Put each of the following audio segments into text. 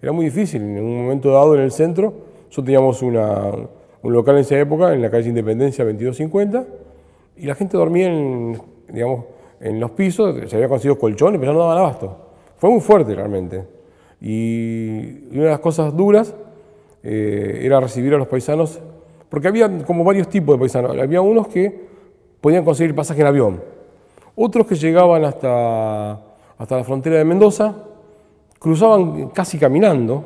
Era muy difícil. En un momento dado en el centro, nosotros teníamos un local en esa época, en la calle Independencia 2250, y la gente dormía digamos, en los pisos, se había conseguido colchones, pero ya no daban abasto. Fue muy fuerte realmente. Y una de las cosas duras era recibir a los paisanos, porque había como varios tipos de paisanos. Había unos que podían conseguir pasaje en avión, otros que llegaban hasta la frontera de Mendoza, cruzaban casi caminando,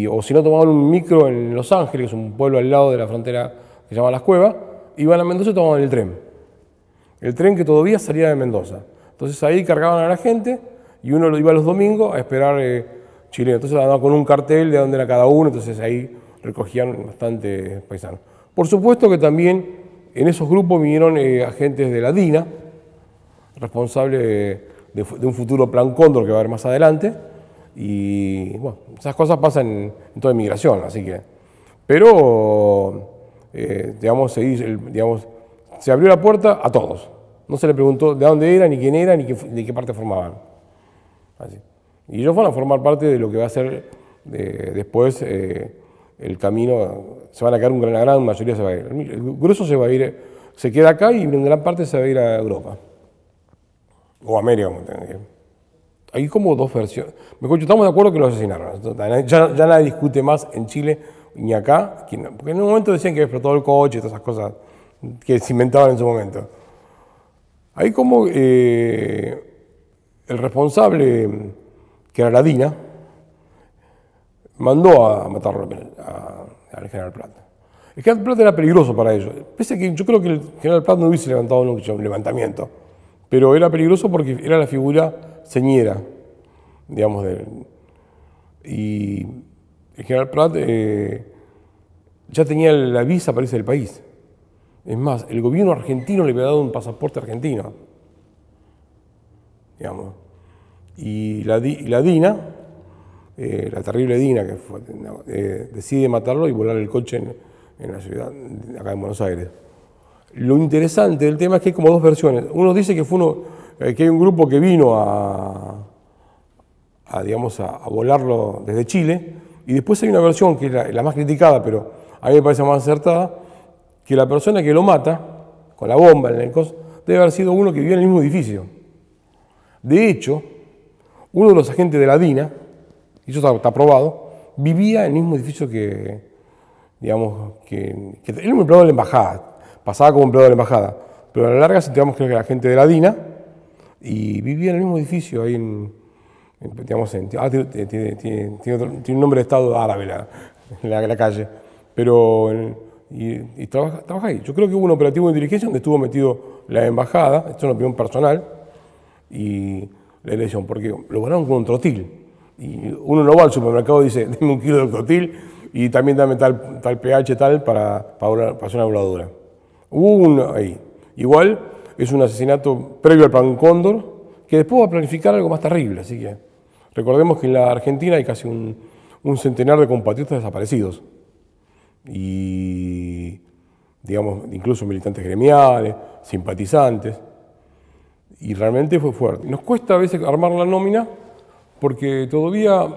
o si no tomaban un micro en Los Ángeles, que es un pueblo al lado de la frontera que se llama Las Cuevas, iban a Mendoza y tomaban el tren que todavía salía de Mendoza. Entonces ahí cargaban a la gente y uno lo iba los domingos a esperar chileno. Entonces andaban con un cartel de dónde era cada uno, entonces ahí recogían bastante paisanos. Por supuesto que también en esos grupos vinieron agentes de la DINA, responsable de un futuro plan Cóndor que va a haber más adelante, y bueno, esas cosas pasan en toda inmigración, así que. Pero, digamos, se abrió la puerta a todos. No se le preguntó de dónde era, ni quién era, ni de qué parte formaban. Así. Y ellos van a formar parte de lo que va a ser después el camino. Se van a quedar, una gran mayoría se va a ir. El grueso se va a ir, se queda acá y en gran parte se va a ir a Europa. O América, como tengan que. Hay como dos versiones. Estamos de acuerdo que lo asesinaron. Ya nadie discute más en Chile ni acá, porque en un momento decían que explotó el coche y todas esas cosas que se inventaban en su momento. Hay como el responsable, que era la DINA, mandó a matarlo al general Prat. El general Prat era peligroso para ellos. Pese a que yo creo que el general Prat no hubiese levantado nunca un levantamiento, pero era peligroso porque era la figura señera, digamos, y el general Prat ya tenía la visa para irse del país. Es más, el gobierno argentino le había dado un pasaporte argentino, digamos. Y la DINA, la terrible DINA, decide matarlo y volar el coche en la ciudad, acá en Buenos Aires. Lo interesante del tema es que hay como dos versiones. Uno dice que que hay un grupo que vino a volarlo desde Chile, y después hay una versión que es la más criticada, pero a mí me parece más acertada, que la persona que lo mata, con la bomba en el coso, debe haber sido uno que vivía en el mismo edificio. De hecho, uno de los agentes de la DINA, y eso está probado, vivía en el mismo edificio que era un empleado de la embajada, pasaba como empleado de la embajada, pero a la larga digamos que era agente de la DINA y vivía en el mismo edificio ahí tiene un nombre de estado árabe la calle, pero y trabaja ahí. Yo creo que hubo un operativo de inteligencia donde estuvo metido la embajada, esto es una opinión personal, y la elección, porque lo ganaron con un trotil. Y uno no va al supermercado y dice, dame 1 kilo de trotil y también dame tal pH para hacer una voladura. Hubo uno ahí. Igual es un asesinato previo al plan Cóndor, que después va a planificar algo más terrible. Así que recordemos que en la Argentina hay casi un centenar de compatriotas desaparecidos. Y, digamos, incluso militantes gremiales, simpatizantes. Y realmente fue fuerte. Nos cuesta a veces armar la nómina porque todavía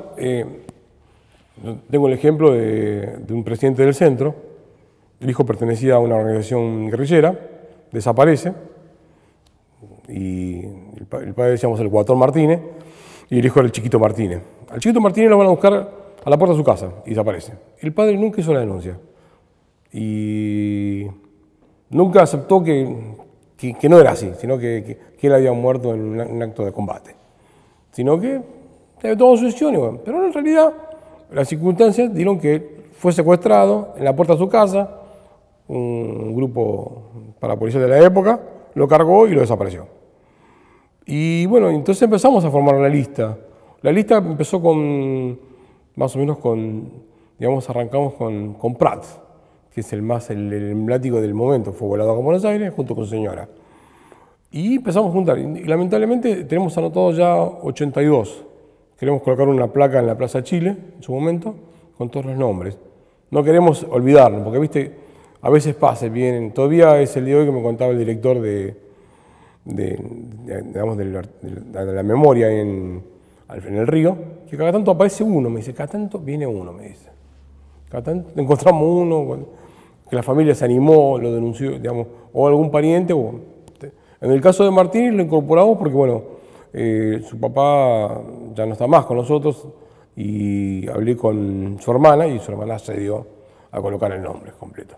tengo el ejemplo de un presidente del centro. El hijo pertenecía a una organización guerrillera, desaparece, y el padre decíamos el Guatón Martínez, y el hijo era el Chiquito Martínez. Al Chiquito Martínez lo van a buscar a la puerta de su casa y desaparece. El padre nunca hizo la denuncia y nunca aceptó que no era así, sino que él había muerto en un acto de combate, sino que tomó su decisión, bueno, pero en realidad las circunstancias dieron que fue secuestrado en la puerta de su casa, un grupo parapolicial de la época lo cargó y lo desapareció. Y bueno, entonces empezamos a formar la lista. La lista empezó más o menos arrancamos con Prat, que es el emblemático del momento, fue volado a Buenos Aires junto con su señora. Y empezamos a juntar, y lamentablemente tenemos anotados ya 82. Queremos colocar una placa en la Plaza Chile, en su momento, con todos los nombres. No queremos olvidarnos, porque viste, a veces pasa, vienen, todavía es el día de hoy que me contaba el director de la memoria en en el río, que cada tanto aparece uno, me dice, cada tanto viene uno, me dice. Cada tanto encontramos uno, que la familia se animó, lo denunció, digamos, o algún pariente. En el caso de Martín lo incorporamos porque, bueno, su papá ya no está más con nosotros y hablé con su hermana y su hermana accedió a colocar el nombre completo.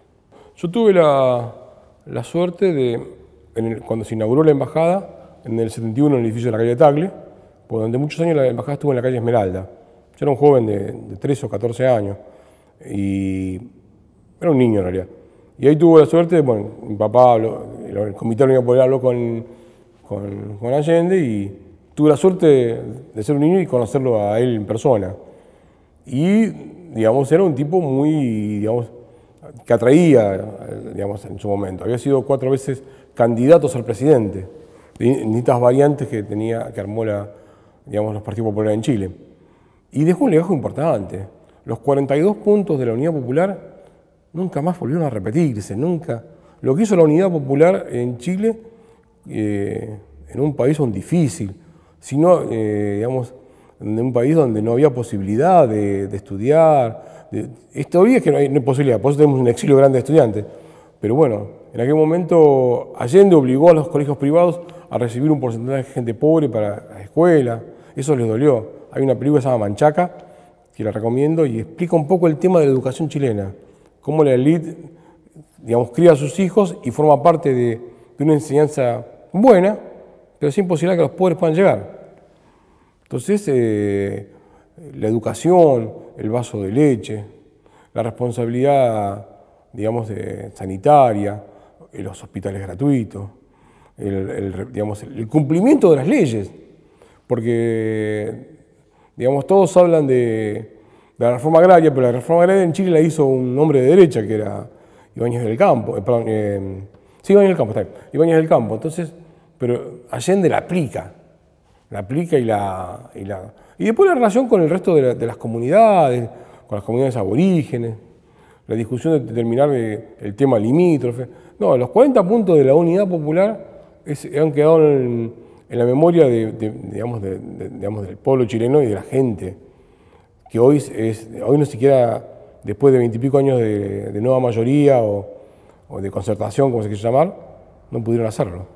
Yo tuve la suerte de, cuando se inauguró la embajada, en el 71 en el edificio de la calle Tagle, pues durante muchos años la embajada estuvo en la calle Esmeralda. Yo era un joven de 13 o 14 años y era un niño en realidad. Y ahí tuve la suerte de, bueno, mi papá, el Comité de la Unidad Popular habló con Allende y tuve la suerte de ser un niño y conocerlo a él en persona. Y, digamos, era un tipo muy, digamos, que atraía, digamos, en su momento. Había sido 4 veces candidato a ser presidente, en distintas variantes que armó digamos, los partidos populares en Chile. Y dejó un legado importante. Los 42 puntos de la Unidad Popular nunca más volvieron a repetirse, nunca. Lo que hizo la Unidad Popular en Chile, en un país difícil, sino, digamos, en un país donde no había posibilidad de estudiar. Todavía es que no hay posibilidad, por eso tenemos un exilio grande de estudiantes. Pero bueno, en aquel momento Allende obligó a los colegios privados a recibir un porcentaje de gente pobre para la escuela. Eso les dolió. Hay una película que se llama Manchaca, que la recomiendo, y explica un poco el tema de la educación chilena. Cómo la élite, digamos, cría a sus hijos y forma parte de una enseñanza buena, pero sin posibilidad que los pobres puedan llegar. Entonces, la educación, el vaso de leche, la responsabilidad, digamos, sanitaria, los hospitales gratuitos, digamos, el cumplimiento de las leyes, porque, digamos, todos hablan de la reforma agraria, pero la reforma agraria en Chile la hizo un hombre de derecha, que era Ibáñez del Campo, sí, Ibáñez del Campo, está bien, Ibáñez del Campo. Entonces, pero Allende la aplica y después la relación con el resto de las comunidades, con las comunidades aborígenes, la discusión de determinar el tema limítrofe. No, los 40 puntos de la Unidad Popular han quedado en la memoria digamos, del pueblo chileno y de la gente, que hoy no siquiera, después de 20 y pico años de nueva mayoría o de concertación, como se quiere llamar, no pudieron hacerlo.